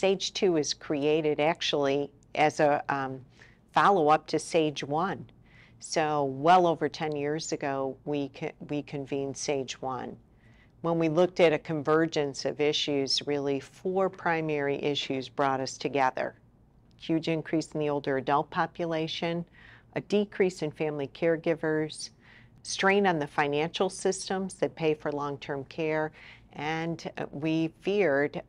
SAGE 2 is created actually as a follow-up to SAGE 1. So well over 10 years ago, we convened SAGE 1. When we looked at a convergence of issues, really 4 primary issues brought us together. Huge increase in the older adult population, a decrease in family caregivers, strain on the financial systems that pay for long-term care, and we feared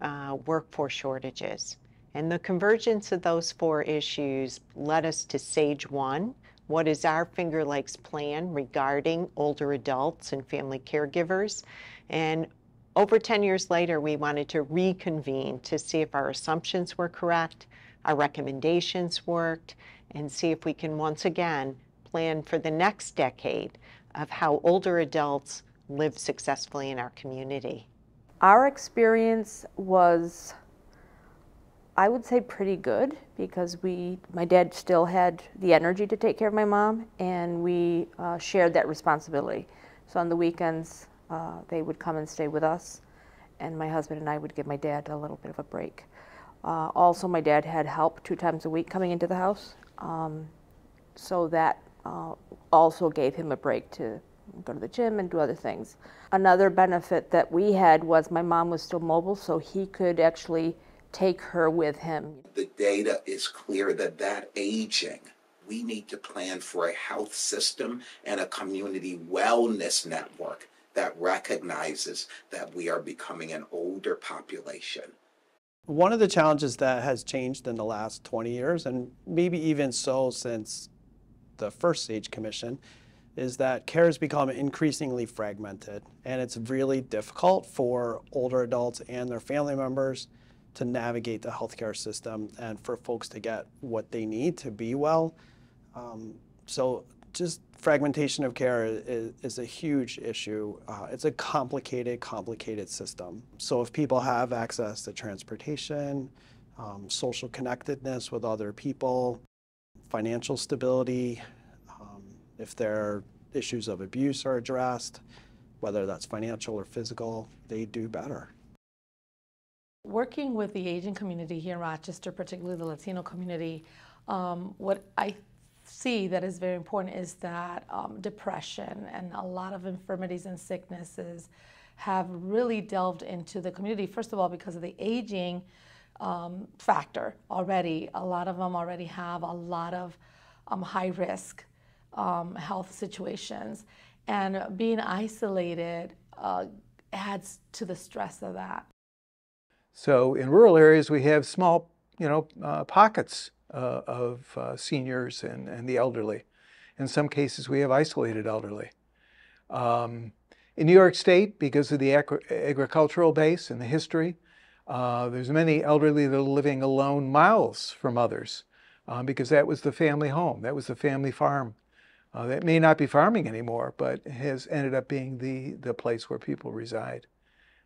workforce shortages. And the convergence of those 4 issues led us to SAGE 1. What is our Finger Lakes plan regarding older adults and family caregivers? And over 10 years later, we wanted to reconvene to see if our assumptions were correct, our recommendations worked, and see if we can once again plan for the next decade of how older adults live successfully in our community. Our experience was, I would say, pretty good because my dad still had the energy to take care of my mom, and we shared that responsibility. So on the weekends, they would come and stay with us, and my husband and I would give my dad a little bit of a break. Also, my dad had help 2 times a week coming into the house, so that also gave him a break to go to the gym and do other things. Another benefit that we had was my mom was still mobile, so he could actually take her with him. The data is clear that aging, we need to plan for a health system and a community wellness network that recognizes that we are becoming an older population. One of the challenges that has changed in the last 20 years, and maybe even so since the first SAGE Commission, is that care has become increasingly fragmented, and it's really difficult for older adults and their family members to navigate the healthcare system and for folks to get what they need to be well. So just fragmentation of care is a huge issue. It's a complicated system. So if people have access to transportation, social connectedness with other people, financial stability, if their issues of abuse are addressed, whether that's financial or physical, they do better. Working with the Asian community here in Rochester, particularly the Latino community, what I see that is very important is that depression and a lot of infirmities and sicknesses have really delved into the community. First of all, because of the aging factor already. A lot of them already have a lot of high risk health situations, and being isolated adds to the stress of that. So in rural areas, we have small, pockets of seniors and the elderly. In some cases, we have isolated elderly. In New York State, because of the agricultural base and the history, there's many elderly that are living alone miles from others because that was the family home, that was the family farm. That may not be farming anymore, but has ended up being the place where people reside.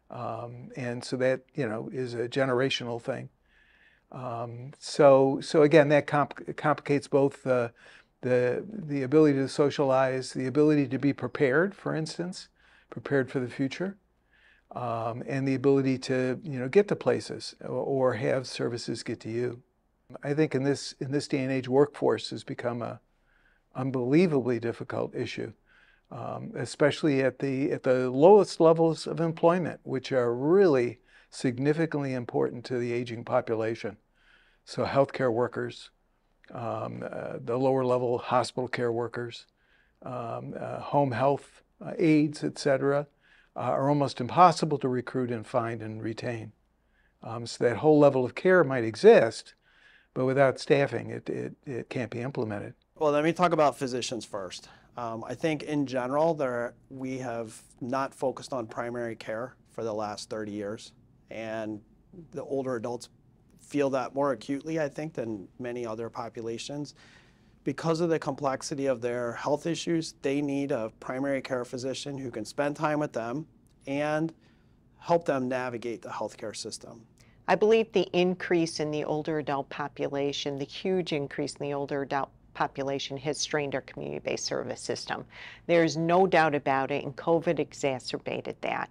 And so that, is a generational thing. So again, that complicates both the ability to socialize, the ability to be prepared, for instance, prepared for the future, and the ability to, get to places or have services get to you. I think in this day and age, workforce has become a unbelievably difficult issue, especially at the lowest levels of employment, which are really significantly important to the aging population. So healthcare workers, the lower level hospital care workers, home health aides, etc., are almost impossible to recruit and find and retain. So that whole level of care might exist, but without staffing, it can't be implemented. Well, let me talk about physicians first. I think in general, we have not focused on primary care for the last 30 years. And the older adults feel that more acutely, I think, than many other populations. Because of the complexity of their health issues, they need a primary care physician who can spend time with them and help them navigate the healthcare system. I believe the increase in the older adult population, the huge increase in the older adult population has strained our community-based service system. There's no doubt about it, and COVID exacerbated that.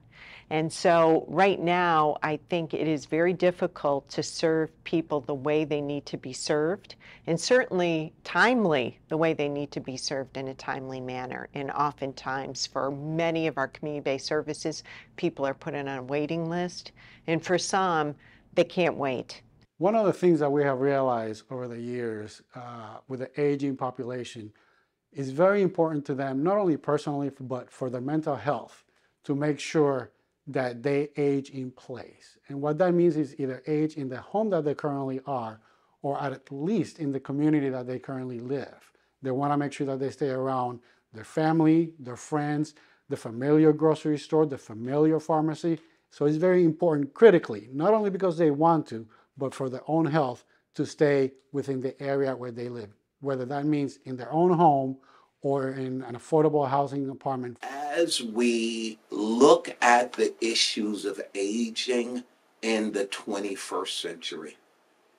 And so right now, I think it is very difficult to serve people the way they need to be served, and certainly timely, the way they need to be served in a timely manner. And oftentimes, for many of our community-based services, people are put on a waiting list, and for some, they can't wait. One of the things that we have realized over the years with the aging population is very important to them, not only personally, but for their mental health, to make sure that they age in place. And what that means is either age in the home that they currently are, or at least in the community that they currently live. They want to make sure that they stay around their family, their friends, the familiar grocery store, the familiar pharmacy. So it's very important critically, not only because they want to, but for their own health, to stay within the area where they live, whether that means in their own home or in an affordable housing apartment. As we look at the issues of aging in the 21st century,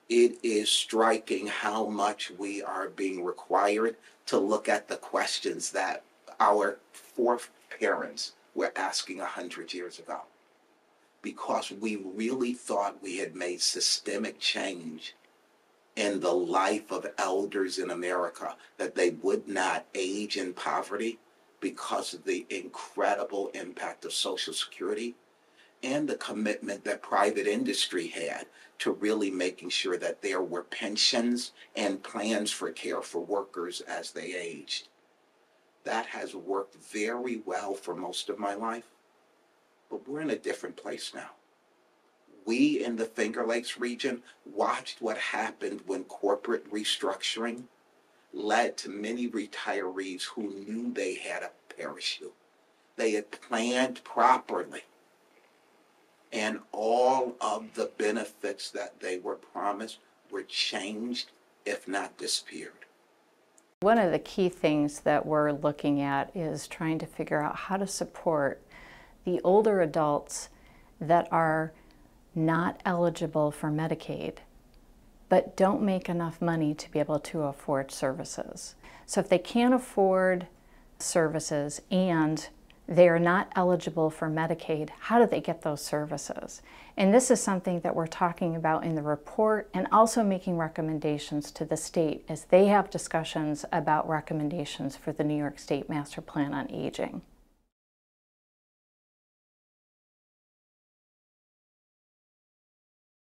it is striking how much we are being required to look at the questions that our foreparents were asking 100 years ago. Because we really thought we had made systemic change in the life of elders in America, that they would not age in poverty because of the incredible impact of Social Security and the commitment that private industry had to really making sure that there were pensions and plans for care for workers as they aged. That has worked very well for most of my life, but we're in a different place now. We in the Finger Lakes region watched what happened when corporate restructuring led to many retirees who knew they had a parachute. They had planned properly, and all of the benefits that they were promised were changed, if not disappeared. One of the key things that we're looking at is trying to figure out how to support the older adults that are not eligible for Medicaid, but don't make enough money to be able to afford services. So if they can't afford services and they are not eligible for Medicaid, how do they get those services? And this is something that we're talking about in the report, and also making recommendations to the state as they have discussions about recommendations for the New York State Master Plan on Aging.